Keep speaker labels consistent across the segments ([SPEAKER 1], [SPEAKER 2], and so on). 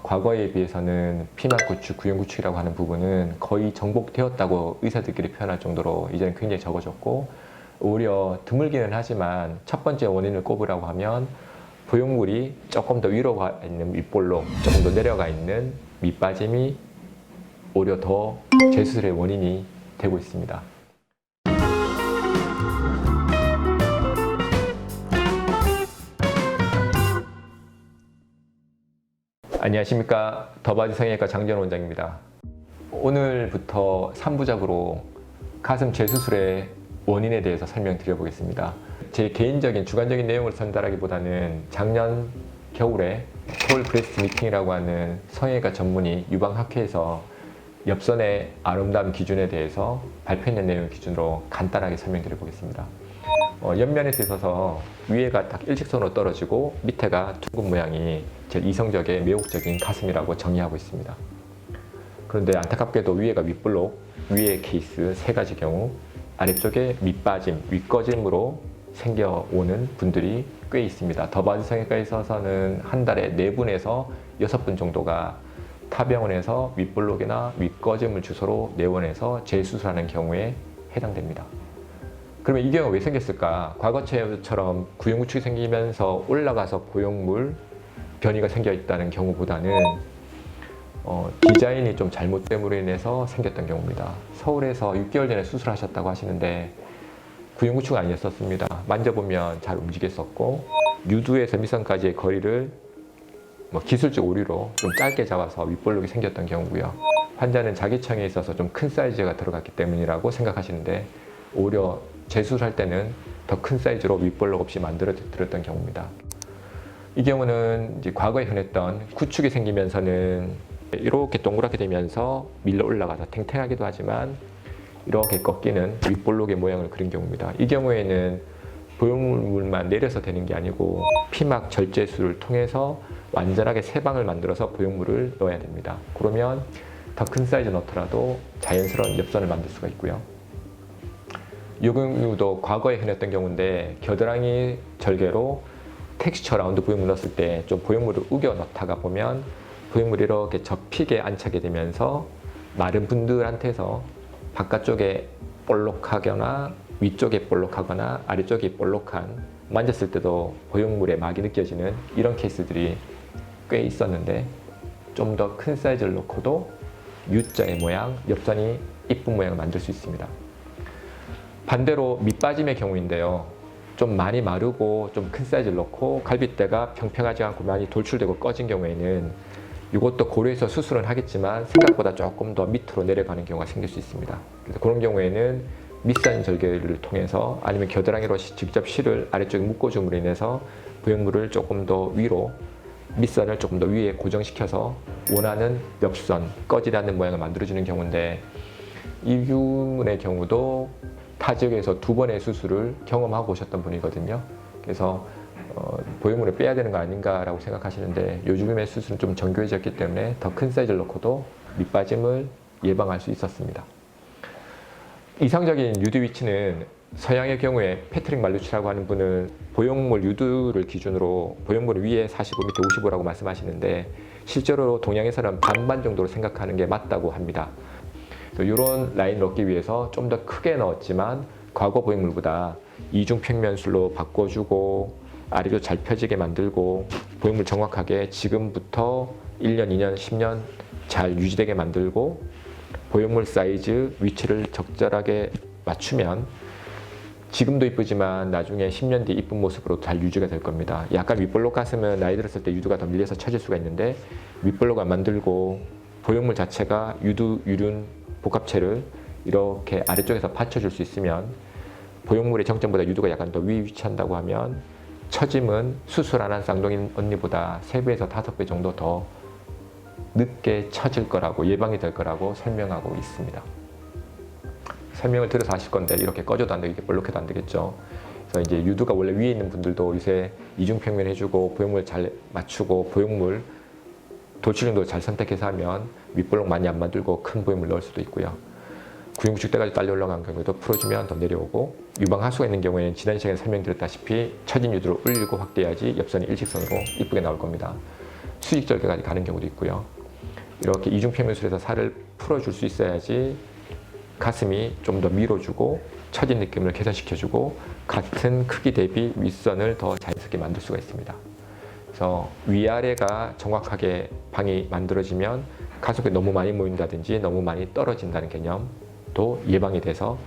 [SPEAKER 1] 과거에 비해서는 피막구축, 구형구축이라고 하는 부분은 거의 정복되었다고 의사들끼리 표현할 정도로 이제는 굉장히 적어졌고, 오히려 드물기는 하지만 첫 번째 원인을 꼽으라고 하면 보형물이 조금 더 위로 가 있는 밑볼록, 조금 더 내려가 있는 밑빠짐이 오히려 더 재수술의 원인이 되고 있습니다. 안녕하십니까. 더바디 성형외과 장지현 원장입니다. 오늘부터 3부작으로 가슴 재수술의 원인에 대해서 설명드려보겠습니다. 제 개인적인 주관적인 내용을 전달하기보다는 작년 겨울에 서울 브레스트 미팅이라고 하는 성형외과 전문의 유방학회에서 엽선의 아름다움 기준에 대해서 발표했는 내용 기준으로 간단하게 설명드려보겠습니다. 옆면에서 있어서 위에가 딱 일직선으로 떨어지고 밑에가 둥근 모양이 제일 이성적인 매혹적인 가슴이라고 정의하고 있습니다. 그런데 안타깝게도 위에가 윗볼록, 위의 케이스 3가지 경우, 아래쪽에 밑빠짐, 윗꺼짐으로 생겨오는 분들이 꽤 있습니다. 더바디 성형외과에 있어서는 한 달에 4분에서 6분 정도가 타병원에서 윗볼록이나 윗꺼짐을 주소로 내원해서 재수술하는 경우에 해당됩니다. 그러면 이 경우가 왜 생겼을까? 과거처럼 구형구축이 생기면서 올라가서 보형물 변이가 생겨 있다는 경우보다는 디자인이 좀 잘못됨으로 인해서 생겼던 경우입니다. 서울에서 6개월 전에 수술하셨다고 하시는데 구형구축은 아니었었습니다. 만져보면 잘 움직였었고, 유두에서 밑선까지의 거리를 기술적 오류로 좀 짧게 잡아서 윗볼록이 생겼던 경우고요. 환자는 자기청에 있어서 좀 큰 사이즈가 들어갔기 때문이라고 생각하시는데, 오히려 재수술할 때는 더 큰 사이즈로 윗볼록 없이 만들어 드렸던 경우입니다. 이 경우는 이제 과거에 흔했던 구축이 생기면서는 이렇게 동그랗게 되면서 밀려 올라가서 탱탱하기도 하지만 이렇게 꺾이는 윗볼록의 모양을 그린 경우입니다. 이 경우에는 보형물만 내려서 되는 게 아니고 피막 절제술을 통해서 완전하게 세 방을 만들어서 보형물을 넣어야 됩니다. 그러면 더 큰 사이즈 넣더라도 자연스러운 엽선을 만들 수가 있고요. 이 경우도 과거에 흔했던 경우인데, 겨드랑이 절개로 텍스처 라운드 보형물 넣었을 때 좀 보형물을 우겨 넣다가 보면 보형물이 이렇게 접히게 안착이 되면서 마른 분들한테서 바깥쪽에 볼록하거나 위쪽에 볼록하거나 아래쪽에 볼록한, 만졌을 때도 보형물의 막이 느껴지는 이런 케이스들이 꽤 있었는데, 좀 더 큰 사이즈를 넣고도 U자의 모양, 엽선이 이쁜 모양을 만들 수 있습니다. 반대로 밑빠짐의 경우인데요. 좀 많이 마르고 좀 큰 사이즈를 넣고 갈비대가 평평하지 않고 많이 돌출되고 꺼진 경우에는 이것도 고려해서 수술은 하겠지만 생각보다 조금 더 밑으로 내려가는 경우가 생길 수 있습니다. 그래서 그런 경우에는 밑선 절개를 통해서 아니면 겨드랑이로 직접 실을 아래쪽에 묶어줌으로 인해서 보형물을 조금 더 위로, 밑선을 조금 더 위에 고정시켜서 원하는 엽선, 꺼지지 않는 모양을 만들어주는 경우인데, 이 경우의 경우도 타 지역에서 2번의 수술을 경험하고 오셨던 분이거든요. 그래서 보형물을 빼야 되는 거 아닌가라고 생각하시는데, 요즘의 수술은 좀 정교해졌기 때문에 더 큰 사이즈를 넣고도 밑빠짐을 예방할 수 있었습니다. 이상적인 유두 위치는 서양의 경우에 패트릭 말루치라고 하는 분은 보형물 유두를 기준으로 보형물 위에 45, 밑에 55라고 말씀하시는데, 실제로 동양에서는 반반 정도로 생각하는 게 맞다고 합니다. 이런 라인을 얻기 위해서 좀 더 크게 넣었지만 과거 보형물보다 이중 평면술로 바꿔주고 아래로 잘 펴지게 만들고 보형물 정확하게 지금부터 1년, 2년, 10년 잘 유지되게 만들고 보형물 사이즈, 위치를 적절하게 맞추면 지금도 이쁘지만 나중에 10년 뒤 이쁜 모습으로 잘 유지가 될 겁니다. 약간 윗볼록 가슴은 나이 들었을 때 유두가 더 밀려서 처질 수가 있는데, 윗볼록 안 만들고 보형물 자체가 유두, 유륜 복합체를 이렇게 아래쪽에서 받쳐줄 수 있으면, 보형물의 정점보다 유두가 약간 더 위치한다고 하면 처짐은 수술 안 한 쌍둥이 언니보다 3배에서 5배 정도 더 늦게 처질 거라고, 예방이 될 거라고 설명하고 있습니다. 설명을 들어서 하실 건데 이렇게 꺼져도 안 되겠고 볼록해도 안 되겠죠. 그래서 이제 유두가 원래 위에 있는 분들도 요새 이중평면 해주고 보형물 잘 맞추고 보형물 돌출형도 잘 선택해서 하면 윗볼록 많이 안 만들고 큰 보형물 넣을 수도 있고요. 구형구축 때까지 딸려 올라간 경우에도 풀어주면 더 내려오고, 유방하수가 있는 경우에는 지난 시간에 설명드렸다시피 처진 유두를 올리고 확대해야지 엽선이 일직선으로 이쁘게 나올 겁니다. 수직절개까지 가는 경우도 있고요. 이렇게 이중평면술에서 살을 풀어줄 수 있어야지 가슴이 좀 더 밀어주고 처진 느낌을 개선시켜주고 같은 크기 대비 윗선을 더 자연스럽게 만들 수가 있습니다. 그래서 위아래가 정확하게 방이 만들어지면 가슴이 너무 많이 모인다든지 너무 많이 떨어진다는 개념도 예방이 돼서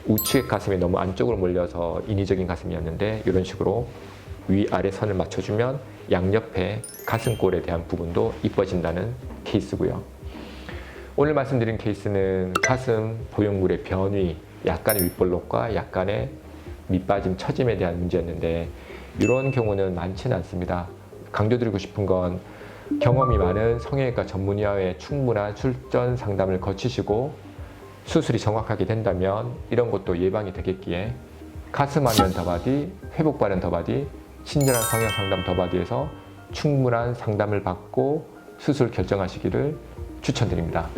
[SPEAKER 1] 우측의 가슴이 너무 안쪽으로 몰려서 인위적인 가슴이었는데 이런 식으로 위아래 선을 맞춰주면 양옆에 가슴골에 대한 부분도 이뻐진다는 케이스고요. 오늘 말씀드린 케이스는 가슴 보형물의 변위, 약간의 윗볼록과 약간의 밑빠짐, 처짐에 대한 문제였는데 이런 경우는 많지는 않습니다. 강조드리고 싶은 건 경험이 많은 성형외과 전문의와의 충분한 출전 상담을 거치시고 수술이 정확하게 된다면 이런 것도 예방이 되겠기에 가슴하면 더바디, 회복바른 더바디, 친절한 성형 상담 더바디에서 충분한 상담을 받고 수술 결정하시기를 추천드립니다.